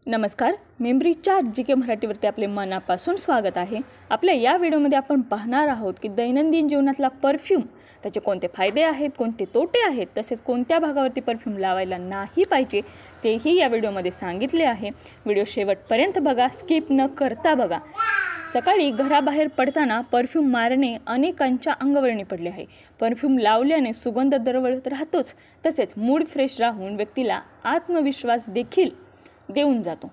नमस्कार, मेमरीच्या GK मराठीवरती आपले मनापासून स्वागत आहे। आपल्या या व्हिडिओमध्ये आपण पाहणार आहोत की दैनंदिन जीवनातला परफ्यूम, त्याचे कोणते फायदे आहेत, कोणते तोटे आहेत, तसेच कोणत्या भागावरती परफ्यूम लावायला नाही पाहिजे तेही या व्हिडिओमध्ये सांगितले आहे। व्हिडिओ शेवटपर्यंत बघा, स्किप न करता बघा। सकाळी घराबाहेर पडताना परफ्यूम मारणे अनेकांच्या अंगवळणी पडले आहे। परफ्यूम लावल्याने सुगंध दरवळत राहतोच, तसेच मूड फ्रेश राहून व्यक्तीला आत्मविश्वास देखील देऊन जातो।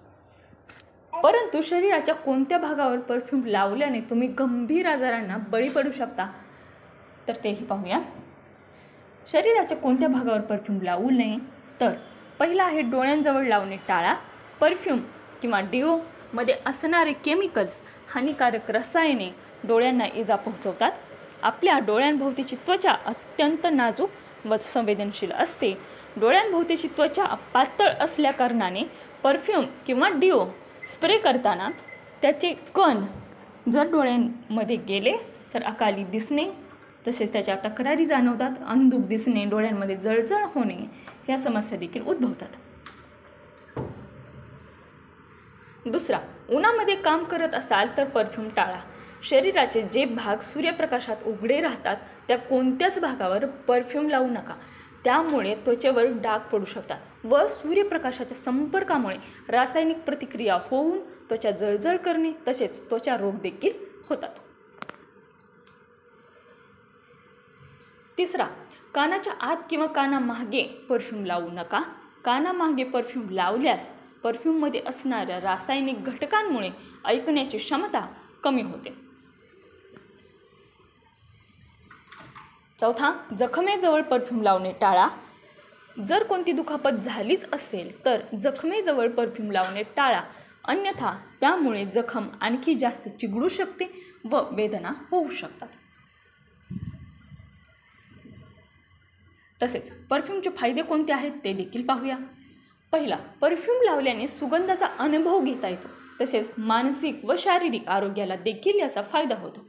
परंतु शरीराच्या कोणत्या भागावर परफ्यूम लावल्याने तुम्ही गंभीर आजारांना बळी पडू शकता, तर तेही पाहूया। शरीराच्या कोणत्या भागावर परफ्यूम लावू नये, तर पहिला आहे डोळ्यांजवळ लावणे टाळा। परफ्यूम किंवा डिओ मध्ये असणारे केमिकल्स, हानिकारक रसायने डोळ्यांना इजा पोहोचवतात। आपल्या डोळ्यांभोवतीची त्वचा अत्यंत नाजूक व संवेदनशील असते। डोळ्यांभोवतीची त्वचा पातळ असल्याकारणाने परफ्यूम किंवा डिओ स्प्रे करताना त्याचे कण जर डोळ्यांमध्ये गेले तर अकाली दिसणे, तसेच त्याच्या तक्रारी जाणवतात। अंधुक दिसणे, डोळ्यांमध्ये जळजळ होणे ह्या समस्या देखील उद्भवतात। दुसरा, उन्हामध्ये काम करत असाल तर परफ्यूम टाळा। शरीराचे जे भाग सूर्यप्रकाशात उघडे राहतात त्या कोणत्याच भागावर परफ्यूम लावू नका, त्यामुळे त्वचेवर डाग पडू शकतात व सूर्यप्रकाशाच्या संपर्कामुळे रासायनिक प्रतिक्रिया होऊन त्वचा जळजळ करणे, तसेच त्वचा रोग देखील होतात। तिसरा, कानाच्या आत किंवा कानामागे परफ्यूम लावू नका। कानामागे परफ्यूम लावल्यास परफ्यूममध्ये असणाऱ्या रासायनिक घटकांमुळे ऐकण्याची क्षमता कमी होते। चौथा, जखमेजवळ परफ्यूम लावणे टाळा। जर कोणती दुखापत झालीच असेल तर जखमेजवळ परफ्यूम लावणे टाळा, अन्यथा त्यामुळे जखम आणखी जास्त चिघळू शकते व वेदना होऊ शकतात। तसेच परफ्यूमचे फायदे कोणते आहेत ते देखील पाहूया। पहिला, परफ्यूम लावल्याने सुगंधाचा अनुभव घेता येतो, तसेच मानसिक व शारीरिक आरोग्याला देखील याचा फायदा होतो।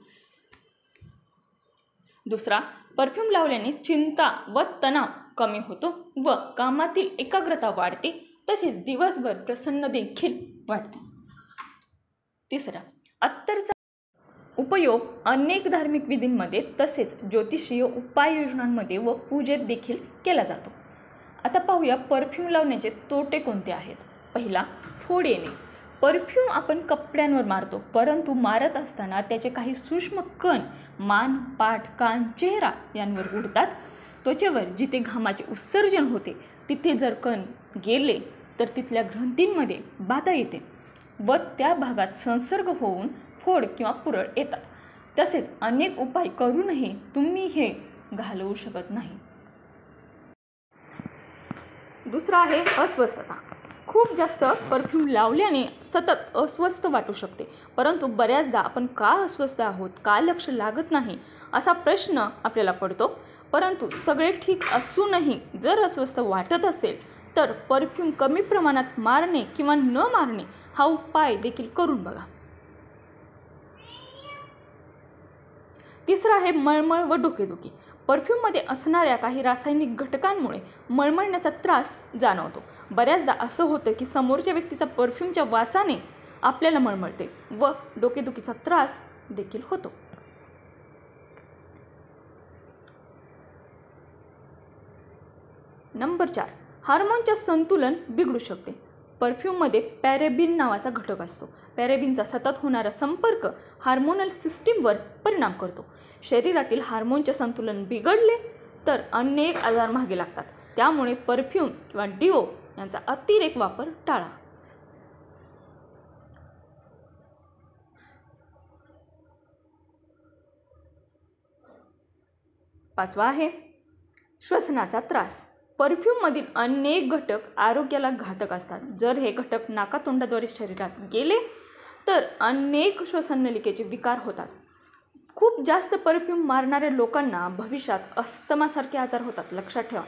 दुसरा, परफ्यूम लावल्याने चिंता व तणाव कमी होतो व कामातील एकाग्रता वाढते, तसेच दिवसभर प्रसन्न देखील वाटते। तिसरा, अत्तरचा उपयोग अनेक धार्मिक विधींमध्ये तसेच ज्योतिषीय उपाययोजनांमध्ये व पूजेत देखील केला जातो। आता पाहूया परफ्यूम लावण्याचे तोटे कोणते आहेत। पहिला, फोड येणे। परफ्यूम आपण कपड्यांवर मारतो, परंतु मारत असताना त्याचे काही सूक्ष्म कण मान, पाठ, कान, चेहरा यांवर उडतात। त्वचेवर जिथे घामाचे उत्सर्जन होते तिथे जर कण गेले तर तिथल्या ग्रंथींमध्ये बाधा येते व त्या भागात संसर्ग होऊन फोड किंवा पुरळ येतात। तसेच अनेक उपाय करूनही तुम्ही हे घालवू शकत नाही। दुसरा आहे अस्वस्थता। खूप जास्त परफ्यूम लावल्याने सतत अस्वस्थ वाटू शकते, परंतु बऱ्याचदा आपण का अस्वस्थ आहोत, का लक्ष लागत नाही असा प्रश्न आपल्याला पडतो। परंतु सगळे ठीक असूनही जर अस्वस्थ वाटत असेल तर परफ्यूम कमी प्रमाणात मारणे किंवा न मारणे हा उपाय देखील करून बघा। तिसरा आहे मळमळ व डोकेदुखी। परफ्यूममध्ये असणाऱ्या काही रासायनिक घटकांमुळे मळमळण्याचा त्रास जाणवतो। बऱ्याचदा असं होतं की समोरच्या व्यक्तीचा परफ्यूमच्या वासाने आपल्याला मळमळते व डोकेदुखीचा त्रास देखील होतो। नंबर 4, हार्मोनचे संतुलन बिघडू शकते। परफ्यूममध्ये पॅरेबिन नावाचा घटक असतो। पॅरेबिनचा सतत होणारा संपर्क हार्मोनल सिस्टीमवर परिणाम करतो। शरीरातील हार्मोनचे संतुलन बिघडले तर अनेक आजार मागे लागतात, त्यामुळे परफ्यूम किंवा डिओ यांचा अतिरेक वापर टाळा। पाचवा आहे श्वसनाचा त्रास। परफ्यूममधील अनेक घटक आरोग्याला घातक असतात। जर हे घटक नाकातोंडाद्वारे शरीरात गेले तर अनेक श्वसननलिकेचे विकार होतात। खूप जास्त परफ्यूम मारणाऱ्या लोकांना भविष्यात अस्थमासारखे आजार होतात, लक्षात ठेवा।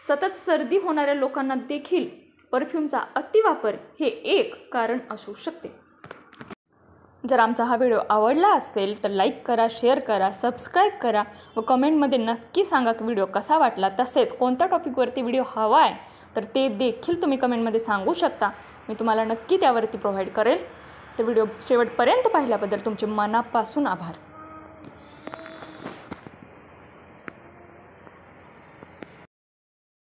सतत सर्दी होणाऱ्या लोकांना देखील परफ्यूमचा अतिवापर हे एक कारण असू शकते। जर आमचा हा व्हिडिओ आवडला असेल तर लाईक करा, शेअर करा, सबस्क्राईब करा व कमेंटमध्ये नक्की सांगा की व्हिडिओ कसा वाटला। तसेच कोणत्या टॉपिकवरती व्हिडिओ हवा आहे तर ते देखील तुम्ही कमेंटमध्ये सांगू शकता। मी तुम्हाला नक्की त्यावरती प्रोव्हाइड करेल. तर व्हिडिओ शेवटपर्यंत पाहिल्याबद्दल तुमचे मनापासून आभार.